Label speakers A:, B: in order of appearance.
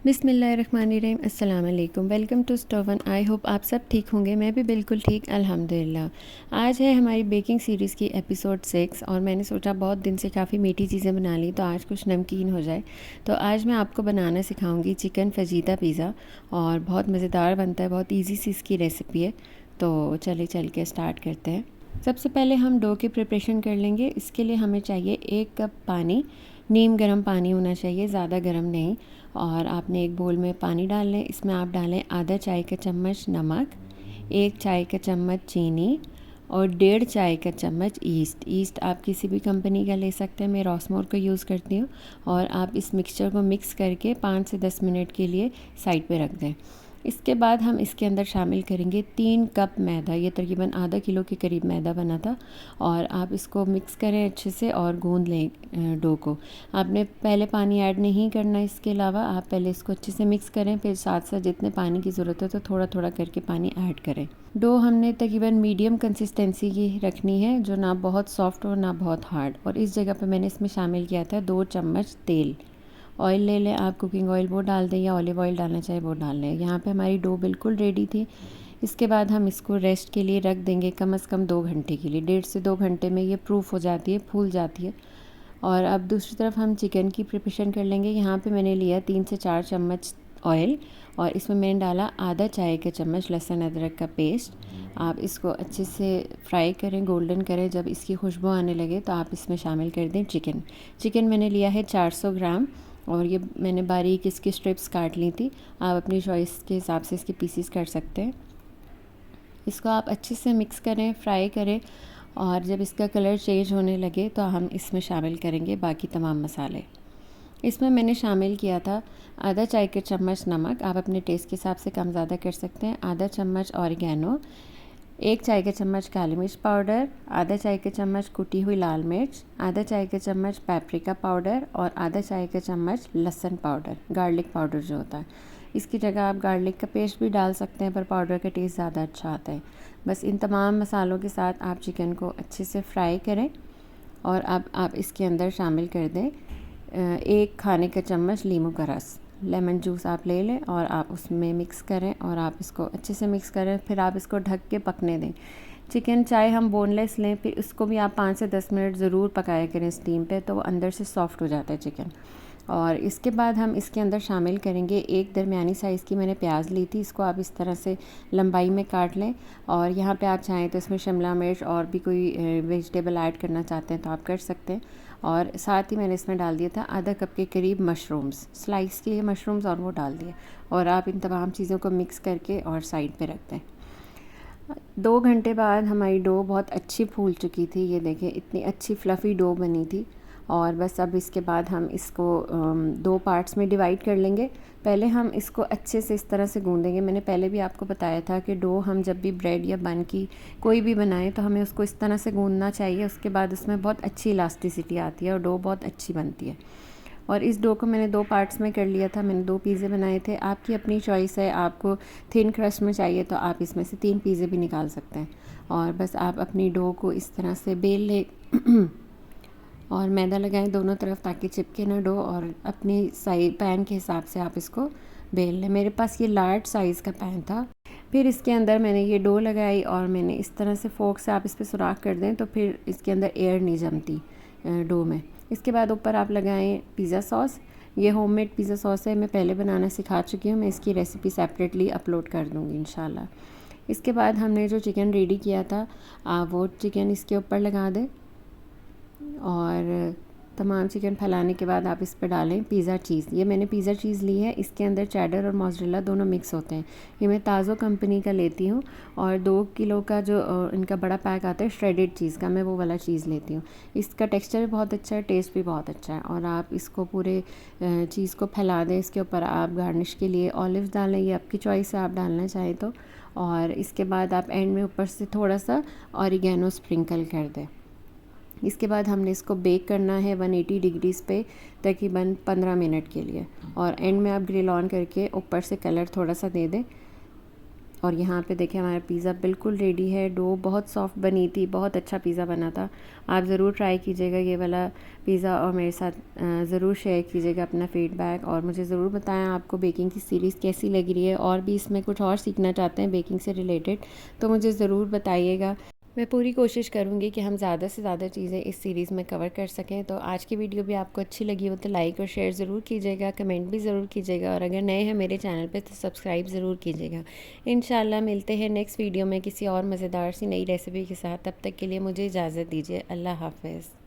A: बिस्मिल्लाहिर्रहमानिर्रहीम अस्सलाम वालेकुम। Welcome to Stoven. I hope आप सब ठीक होंगे। मैं भी बिल्कुल ठीक अल्हम्दुलिल्लाह। आज है हमारी बेकिंग सीरीज़ की एपिसोड 6 और मैंने सोचा बहुत दिन से काफ़ी मीठी चीज़ें बना ली तो आज कुछ नमकीन हो जाए। तो आज मैं आपको बनाना सिखाऊंगी चिकन फजीता पिज़्ज़ा और बहुत मज़ेदार बनता है, बहुत ईजी सी इसकी रेसिपी है। तो चल के स्टार्ट करते हैं। सबसे पहले हम डो की प्रिपरेशन कर लेंगे। इसके लिए हमें चाहिए 1 कप पानी। नीम गर्म पानी होना चाहिए, ज़्यादा गर्म नहीं। और आपने एक बोल में पानी डाल लें। इसमें आप डालें आधा चाय का चम्मच नमक, 1 चाय का चम्मच चीनी और 1.5 चाय का चम्मच ईस्ट आप किसी भी कंपनी का ले सकते हैं। मैं रॉसमोर को यूज़ करती हूँ। और आप इस मिक्सचर को मिक्स करके 5 से 10 मिनट के लिए साइड पे रख दें। इसके बाद हम इसके अंदर शामिल करेंगे 3 कप मैदा। ये तकरीबन आधा किलो के करीब मैदा बना था। और आप इसको मिक्स करें अच्छे से और गूंद लें डो को। आपने पहले पानी ऐड नहीं करना। इसके अलावा आप पहले इसको अच्छे से मिक्स करें, फिर साथ साथ जितने पानी की ज़रूरत है तो थोड़ा थोड़ा करके पानी ऐड करें। डो हमने तकरीबन मीडियम कंसिस्टेंसी की रखनी है, जो ना बहुत सॉफ्ट और ना बहुत हार्ड। और इस जगह पर मैंने इसमें शामिल किया था 2 चम्मच तेल। ऑयल ले लें आप, कुकिंग ऑयल वो डाल दें या ऑलिव ऑयल डालना चाहे वो डाल लें। यहाँ पे हमारी डो बिल्कुल रेडी थी। इसके बाद हम इसको रेस्ट के लिए रख देंगे कम से कम 2 घंटे के लिए। 1.5 से 2 घंटे में ये प्रूफ हो जाती है, फूल जाती है। और अब दूसरी तरफ हम चिकन की प्रिपरेशन कर लेंगे। यहाँ पे मैंने लिया 3 से 4 चम्मच ऑयल और इसमें मैंने डाला आधा चाय का चम्मच लहसुन अदरक का पेस्ट। आप इसको अच्छे से फ्राई करें, गोल्डन करें। जब इसकी खुशबू आने लगे तो आप इसमें शामिल कर दें चिकन मैंने लिया है 400 ग्राम और ये मैंने बारीक इसकी स्ट्रिप्स काट ली थी। आप अपनी चॉइस के हिसाब से इसके पीसीस कर सकते हैं। इसको आप अच्छे से मिक्स करें, फ्राई करें और जब इसका कलर चेंज होने लगे तो हम इसमें शामिल करेंगे बाकी तमाम मसाले। इसमें मैंने शामिल किया था आधा चाय का चम्मच नमक। आप अपने टेस्ट के हिसाब से कम ज़्यादा कर सकते हैं। आधा चम्मच ऑरिगेनो, 1 चाय का चम्मच काली मिर्च पाउडर, आधा चाय का चम्मच कुटी हुई लाल मिर्च, आधा चाय का चम्मच पेपरिका पाउडर और आधा चाय का चम्मच लहसुन पाउडर, गार्लिक पाउडर जो होता है। इसकी जगह आप गार्लिक का पेस्ट भी डाल सकते हैं, पर पाउडर का टेस्ट ज़्यादा अच्छा आता है। बस इन तमाम मसालों के साथ आप चिकन को अच्छे से फ्राई करें और अब आप इसके अंदर शामिल कर दें 1 खाने का चम्मच नींबू का रस, लेमन जूस आप ले लें और आप उसमें मिक्स करें और आप इसको अच्छे से मिक्स करें। फिर आप इसको ढक के पकने दें। चिकन चाहे हम बोनलेस लें, फिर इसको भी आप 5 से 10 मिनट ज़रूर पकाया करें स्टीम पे, तो वो अंदर से सॉफ्ट हो जाता है चिकन। और इसके बाद हम इसके अंदर शामिल करेंगे 1 दरमियानी साइज़ की मैंने प्याज ली थी। इसको आप इस तरह से लंबाई में काट लें और यहाँ पे आप चाहें तो इसमें शिमला मिर्च और भी कोई वेजिटेबल ऐड करना चाहते हैं तो आप कर सकते हैं। और साथ ही मैंने इसमें डाल दिया था आधा कप के करीब मशरूम्स, स्लाइस किए मशरूम्स, और वो डाल दिए। और आप इन तमाम चीज़ों को मिक्स करके और साइड पे रख दें। 2 घंटे बाद हमारी डो बहुत अच्छी फूल चुकी थी। ये देखें इतनी अच्छी फ्लफ़ी डो बनी थी। और बस अब इसके बाद हम इसको 2 पार्ट्स में डिवाइड कर लेंगे। पहले हम इसको अच्छे से इस तरह से गूँधेंगे। मैंने पहले भी आपको बताया था कि डो हम जब भी ब्रेड या बन की कोई भी बनाएं तो हमें उसको इस तरह से गूँधना चाहिए। उसके बाद उसमें बहुत अच्छी इलास्टिसिटी आती है और डो बहुत अच्छी बनती है। और इस डो को मैंने 2 पार्ट्स में कर लिया था। मैंने 2 पिज़्ज़े बनाए थे। आपकी अपनी चॉइस है, आपको थिन क्रस्ट में चाहिए तो आप इसमें से 3 पिज़्ज़े भी निकाल सकते हैं। और बस आप अपनी डो को इस तरह से बेल लें और मैदा लगाएं दोनों तरफ ताकि चिपके ना डो। और अपनी पैन के हिसाब से आप इसको बेल लें। मेरे पास ये लार्ज साइज़ का पैन था। फिर इसके अंदर मैंने ये डो लगाई और मैंने इस तरह से फोक से आप इस पर सुराख कर दें तो फिर इसके अंदर एयर नहीं जमती डो में। इसके बाद ऊपर आप लगाएं पिज़्ज़ा सॉस। ये होममेड पिज़्ज़ा सॉस है, मैं पहले बनाना सिखा चुकी हूँ। मैं इसकी रेसिपी सेपरेटली अपलोड कर दूँगी इंशाल्लाह। इसके बाद हमने जो चिकन रेडी किया था वो चिकन इसके ऊपर लगा दें और तमाम चिकन फैलाने के बाद आप इस पर डालें पिज़्ज़ा चीज़। ये मैंने पिज़्ज़ा चीज़ ली है। इसके अंदर चेडर और मोज़रेला दोनों मिक्स होते हैं। ये मैं ताज़ो कंपनी का लेती हूँ और 2 किलो का जो इनका बड़ा पैक आता है श्रेडेड चीज़ का, मैं वो वाला चीज़ लेती हूँ। इसका टेक्सचर भी बहुत अच्छा है, टेस्ट भी बहुत अच्छा है। और आप इसको पूरे चीज़ को फैला दें। इसके ऊपर आप गार्निश के लिए ऑलिव्स डालें, ये आपकी चॉइस है, आप डालना चाहें तो। और इसके बाद आप एंड में ऊपर से थोड़ा सा ऑरिगेनो स्प्रिंकल कर दें। इसके बाद हमने इसको बेक करना है 180 डिग्रीज़ पे तकरीबन 15 मिनट के लिए। और एंड में आप ग्रिल ऑन करके ऊपर से कलर थोड़ा सा दे दें और यहाँ पे देखें हमारा पिज़्ज़ा बिल्कुल रेडी है। डो बहुत सॉफ्ट बनी थी, बहुत अच्छा पिज़्ज़ा बना था। आप ज़रूर ट्राई कीजिएगा ये वाला पिज़्ज़ा और मेरे साथ ज़रूर शेयर कीजिएगा अपना फ़ीडबैक, और मुझे ज़रूर बताएं आपको बेकिंग की सीरीज़ कैसी लग रही है, और भी इसमें कुछ और सीखना चाहते हैं बेकिंग से रिलेटेड तो मुझे ज़रूर बताइएगा। मैं पूरी कोशिश करूँगी कि हम ज़्यादा से ज़्यादा चीज़ें इस सीरीज़ में कवर कर सकें। तो आज की वीडियो भी आपको अच्छी लगी हो तो लाइक और शेयर ज़रूर कीजिएगा, कमेंट भी ज़रूर कीजिएगा, और अगर नए हैं मेरे चैनल पे तो सब्सक्राइब ज़रूर कीजिएगा। इंशाल्लाह मिलते हैं नेक्स्ट वीडियो में किसी और मज़ेदार सी नई रेसिपी के साथ। तब तक के लिए मुझे इजाज़त दीजिए। अल्लाह हाफ़िज़।